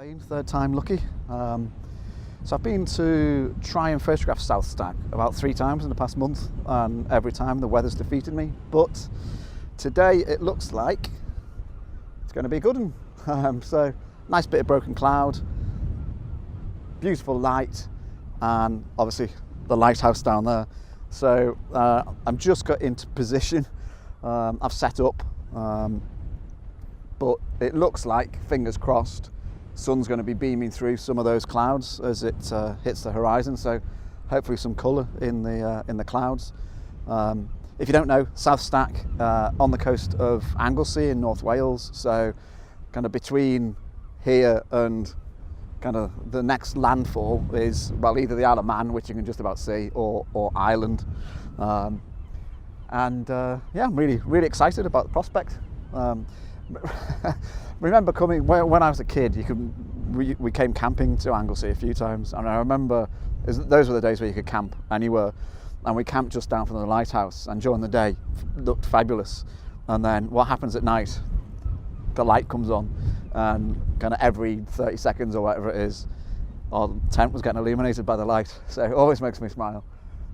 saying, third time lucky. So I've been to try and photograph South Stack about 3 times in the past month, and every time the weather's defeated me. But today it looks like it's going to be a good one. So nice bit of broken cloud, beautiful light, and obviously the lighthouse down there. So I've just got into position. I've set up, but it looks like, fingers crossed, sun's going to be beaming through some of those clouds as it hits the horizon. So hopefully some colour in the clouds. If you don't know, South Stack on the coast of Anglesey in North Wales. So kind of between here and kind of the next landfall is, well, either the Isle of Man, which you can just about see, or Ireland. Yeah, I'm really excited about the prospect. Remember coming when I was a kid, we came camping to Anglesey a few times, and I remember those were the days where you could camp anywhere, and we camped just down from the lighthouse, and during the day it looked fabulous, and then what happens at night? The light comes on, and kind of every 30 seconds or whatever it is, our tent was getting illuminated by the light, so it always makes me smile.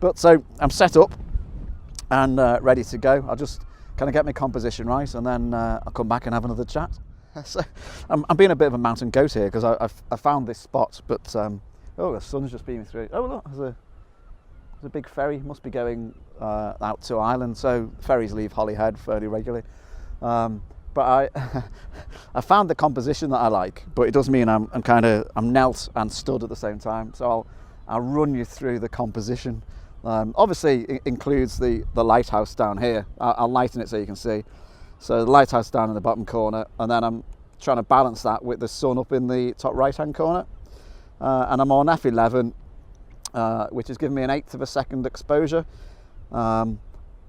But so I'm set up and ready to go. I'll just kind of get my composition right, and then I'll come back and have another chat. So I'm being a bit of a mountain goat here because I found this spot, but oh, the sun's just beaming through. Oh look, there's a big ferry, must be going out to Ireland. So ferries leave Holyhead fairly regularly. But I found the composition that I like, but it does mean I'm knelt and stood at the same time. So I'll run you through the composition. Obviously it includes the lighthouse down here. I'll lighten it so you can see. So the lighthouse down in the bottom corner, and then I'm trying to balance that with the sun up in the top right hand corner. And I'm on f11, which is giving me an 1/8 of a second exposure. And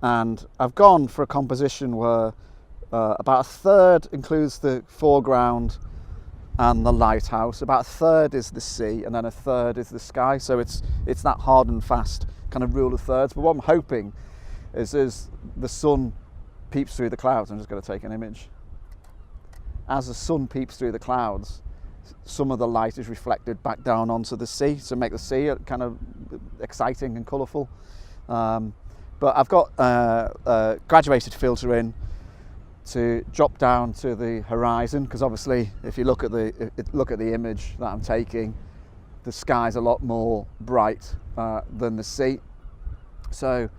I've gone for a composition where about 1/3 includes the foreground and the lighthouse, about 1/3 is the sea, and then 1/3 is the sky. So it's that hard and fast kind of rule of thirds. But what I'm hoping is as the sun peeps through the clouds, I'm just going to take an image. As the sun peeps through the clouds, some of the light is reflected back down onto the sea to make the sea kind of exciting and colourful. But I've got a graduated filter in to drop down to the horizon, because obviously if you look at the image that I'm taking, the sky's a lot more bright than the sea. So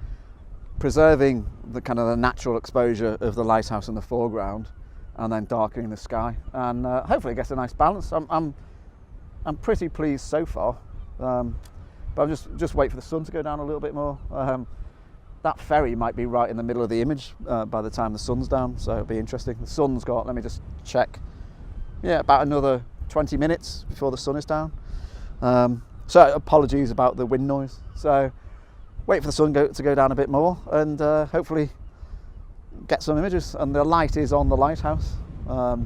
preserving the kind of the natural exposure of the lighthouse in the foreground, and then darkening the sky, and hopefully it gets a nice balance. I'm pretty pleased so far, but I'll just wait for the sun to go down a little bit more. That ferry might be right in the middle of the image by the time the sun's down, so it'll be interesting. The sun's got, let me just check, yeah, about another 20 minutes before the sun is down. So apologies about the wind noise. So wait for the sun to go down a bit more, and hopefully get some images. And the light is on the lighthouse. I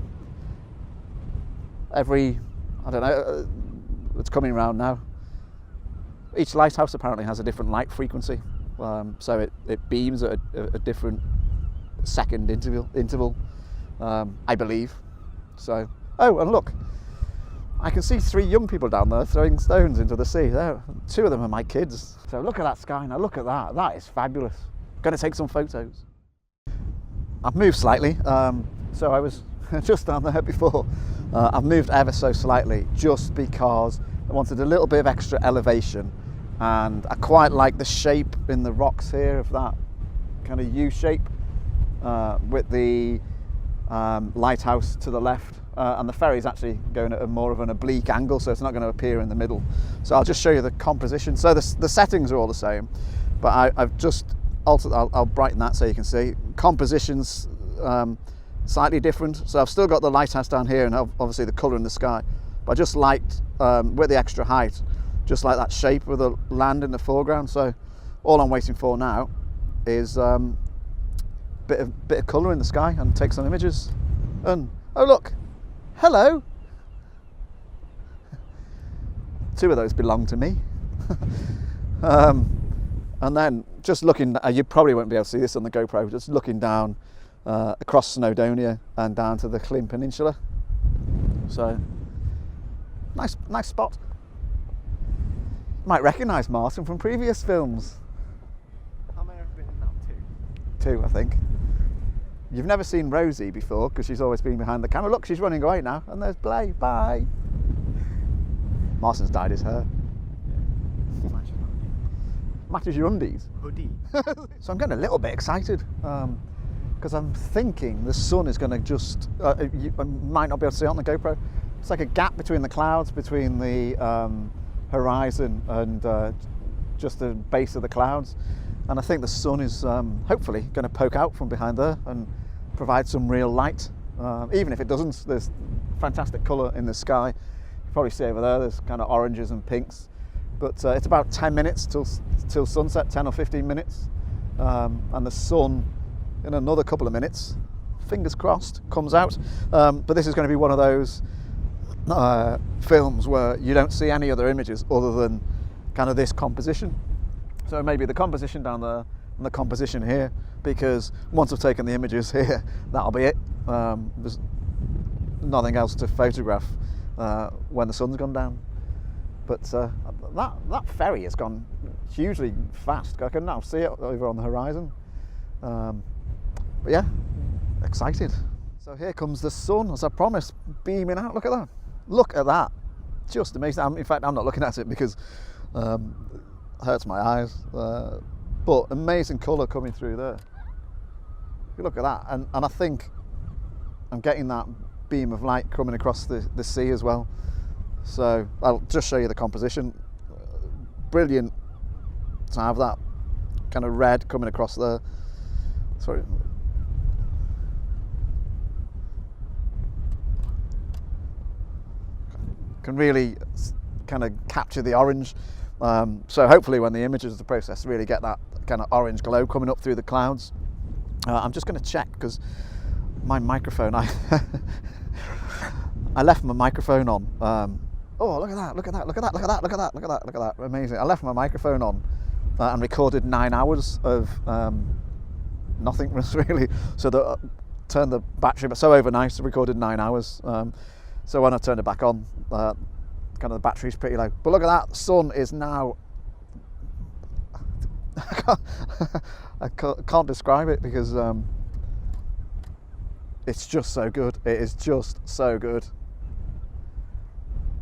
don't know, it's coming around now. Each lighthouse apparently has a different light frequency. So it beams at a different second interval, I believe. So, oh, and look, I can see 3 young people down there throwing stones into the sea. There, 2 of them are my kids. So look at that sky now, look at that. That is fabulous. Going to take some photos. I've moved slightly. So I was just down there before. I've moved ever so slightly just because I wanted a little bit of extra elevation. And I quite like the shape in the rocks here of that kind of U shape with the lighthouse to the left, and the ferry's actually going at a more of an oblique angle, so it's not going to appear in the middle. So I'll just show you the composition. So the settings are all the same, but I've just altered. I'll brighten that so you can see. Composition's slightly different. So I've still got the lighthouse down here and obviously the colour in the sky, but I just liked with the extra height, just like that shape of the land in the foreground. So all I'm waiting for now is bit of colour in the sky, and take some images. And oh look, hello. 2 of those belong to me. And then just looking, you probably won't be able to see this on the GoPro, just looking down across Snowdonia and down to the Llyn Peninsula. So Nice spot. You might recognise Martin from previous films. How many have been in now? Two, I think. You've never seen Rosie before because she's always been behind the camera. Look, she's running away now, and there's Blay. Bye. Martin's dyed his hair. Matches your undies. Hoodie. So I'm getting a little bit excited because I'm thinking the sun is going to just. You might not be able to see it on the GoPro. It's like a gap between the clouds, between the horizon and just the base of the clouds. And I think the sun is hopefully going to poke out from behind there and provide some real light. Even if it doesn't, there's fantastic colour in the sky. You probably see over there, there's kind of oranges and pinks. But it's about 10 minutes till sunset, 10 or 15 minutes. And the sun, in another couple of minutes, fingers crossed, comes out. But this is going to be one of those films where you don't see any other images other than kind of this composition. So maybe the composition down there and the composition here, because once I've taken the images here, that'll be it. There's nothing else to photograph when the sun's gone down. But that ferry has gone hugely fast. I can now see it over on the horizon. But yeah, excited. So here comes the sun, as I promised, beaming out. Look at that. Look at that. Just amazing. In fact, I'm not looking at it because it hurts my eyes. But amazing colour coming through there. You look at that. And I think I'm getting that beam of light coming across the sea as well. So I'll just show you the composition. Brilliant to have that kind of red coming across there. Sorry. Can really kind of capture the orange. So hopefully when the images of the process really get that kind of orange glow coming up through the clouds. I'm just going to check because my microphone, I left my microphone on. Oh, look at that, look at that, look at that, look at that, look at that, look at that, look at that, amazing. I left my microphone on and recorded 9 hours of nothing really. So turned the battery, but so overnight, I recorded 9 hours. So when I turned it back on, kind of the battery's pretty low. But look at that, the sun is now, I can't describe it because it's just so good. It is just so good.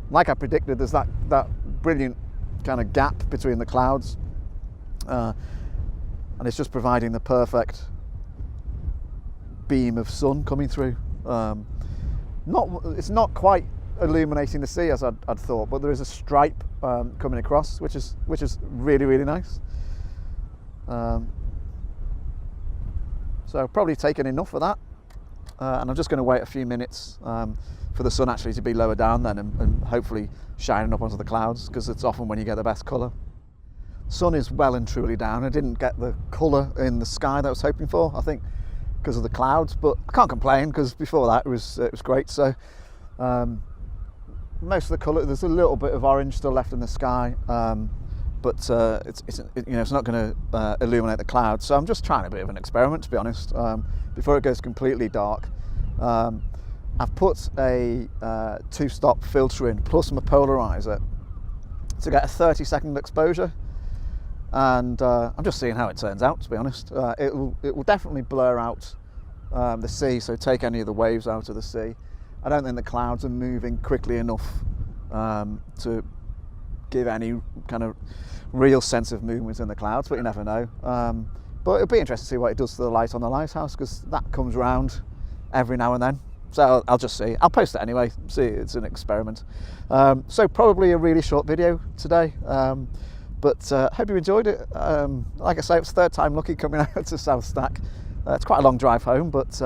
Like I predicted, there's that brilliant kind of gap between the clouds, and it's just providing the perfect beam of sun coming through. It's not quite illuminating the sea as I'd thought, but there is a stripe coming across, which is really, really nice. So I've probably taken enough of that, and I'm just going to wait a few minutes for the sun actually to be lower down then and hopefully shining up onto the clouds, because it's often when you get the best colour. Sun is well and truly down. I didn't get the colour in the sky that I was hoping for, I think because of the clouds, but I can't complain because before that it was great. So most of the colour, there's a little bit of orange still left in the sky, but it's not going to illuminate the clouds. So I'm just trying a bit of an experiment, to be honest, before it goes completely dark. I've put a 2-stop filter in plus my polarizer to get a 30-second exposure, and I'm just seeing how it turns out, to be honest. It will definitely blur out the sea, so take any of the waves out of the sea. I don't think the clouds are moving quickly enough to give any kind of real sense of movement in the clouds, but you never know. But it'll be interesting to see what it does to the light on the lighthouse, because that comes round every now and then. So I'll just see. I'll post it anyway. See, it's an experiment. So probably a really short video today, but hope you enjoyed it. Like I say, it was third time lucky coming out to South Stack. It's quite a long drive home, but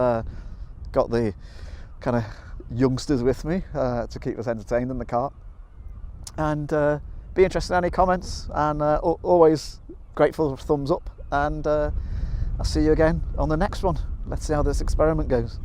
got the kind of youngsters with me to keep us entertained in the car. And be interested in any comments, and always grateful for thumbs up. And I'll see you again on the next one. Let's see how this experiment goes.